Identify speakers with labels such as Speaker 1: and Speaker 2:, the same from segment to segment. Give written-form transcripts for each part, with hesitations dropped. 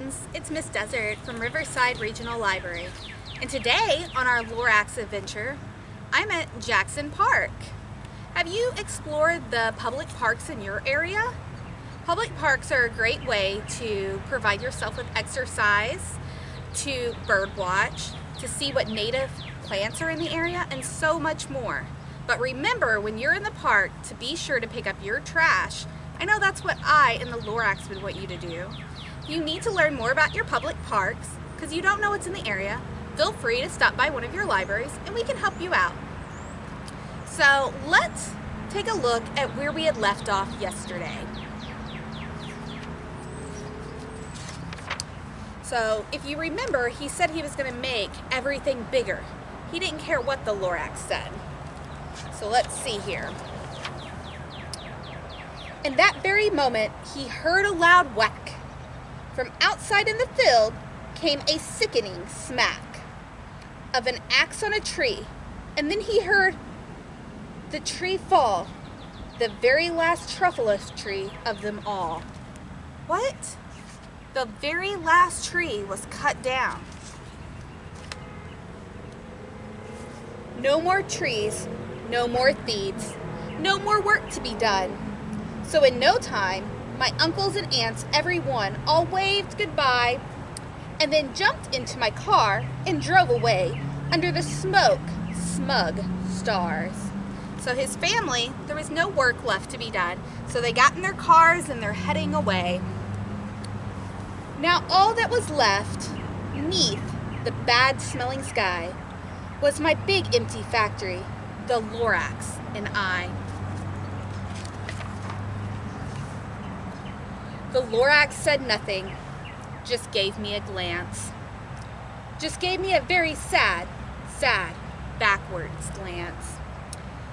Speaker 1: friends, it's Miss Desert from Riverside Regional Library, and today on our Lorax adventure, I'm at Jackson Park. Have you explored the public parks in your area? Public parks are a great way to provide yourself with exercise, to bird watch, to see what native plants are in the area, and so much more. But remember, when you're in the park, to be sure to pick up your trash. I know that's what I and the Lorax would want you to do. If you need to learn more about your public parks, because you don't know what's in the area, feel free to stop by one of your libraries and we can help you out. So let's take a look at where we had left off yesterday. So if you remember, he said he was going to make everything bigger. He didn't care what the Lorax said. So let's see here. In that very moment, he heard a loud whack. From outside in the field came a sickening smack of an axe on a tree, and then he heard the tree fall, the very last truffulous tree of them all. What? The very last tree was cut down. No more trees, no more thieves, no more work to be done. So in no time, my uncles and aunts, everyone, all waved goodbye and then jumped into my car and drove away under the smug stars. So his family, there was no work left to be done. So they got in their cars and they're heading away. Now all that was left, neath the bad-smelling sky, was my big empty factory, the Lorax and I. The Lorax said nothing, just gave me a glance. Just gave me a very sad, backwards glance.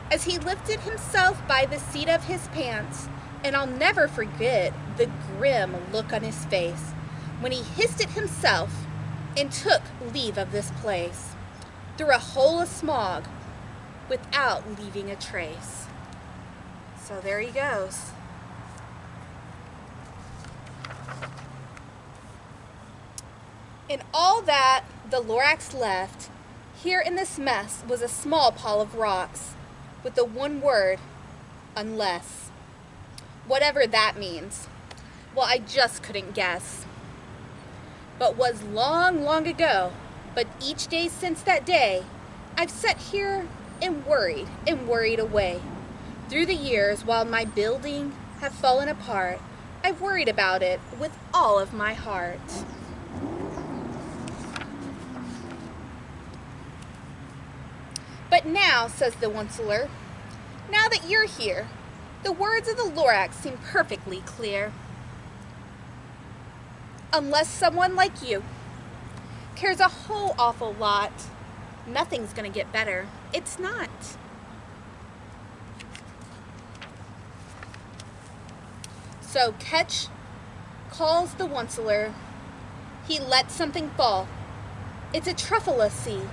Speaker 1: As he lifted himself by the seat of his pants, and I'll never forget the grim look on his face when he hissed at himself and took leave of this place through a hole of smog without leaving a trace. So there he goes. And all that the Lorax left here in this mess was a small pile of rocks with the one word, unless. Whatever that means. Well, I just couldn't guess. But was long, long ago, but each day since that day, I've sat here and worried away. Through the years, while my building have fallen apart, I've worried about it with all of my heart. But now, says the Onceler, now that you're here, the words of the Lorax seem perfectly clear. Unless someone like you cares a whole awful lot, nothing's gonna get better. It's not. So Ketch calls the Onceler. He lets something fall. It's a truffula seed.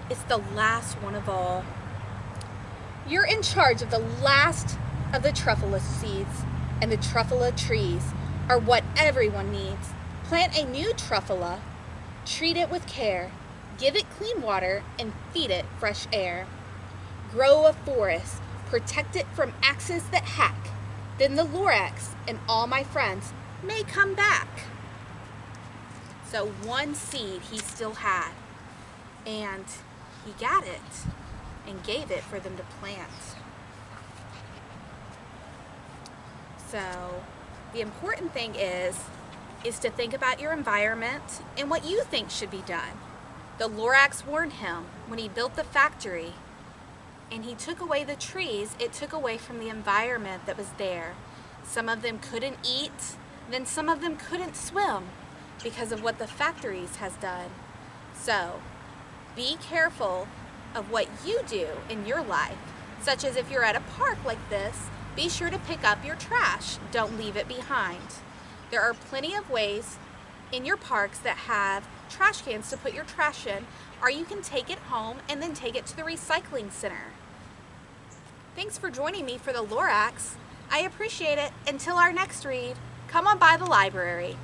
Speaker 1: It's the last one of all. You're in charge of the last of the truffula seeds, and the truffula trees are what everyone needs. Plant a new truffula, treat it with care, give it clean water, and feed it fresh air. Grow a forest, protect it from axes that hack. Then the Lorax and all my friends may come back. So one seed he still had, and he got it and gave it for them to plant. So the important thing is to think about your environment and what you think should be done. The Lorax warned him when he built the factory and he took away the trees, it took away from the environment that was there. Some of them couldn't eat, then some of them couldn't swim because of what the factories has done. So be careful of what you do in your life, such as if you're at a park like this, be sure to pick up your trash. Don't leave it behind. There are plenty of ways in your parks that have trash cans to put your trash in, or you can take it home and then take it to the recycling center. Thanks for joining me for the Lorax. I appreciate it. Until our next read, come on by the library.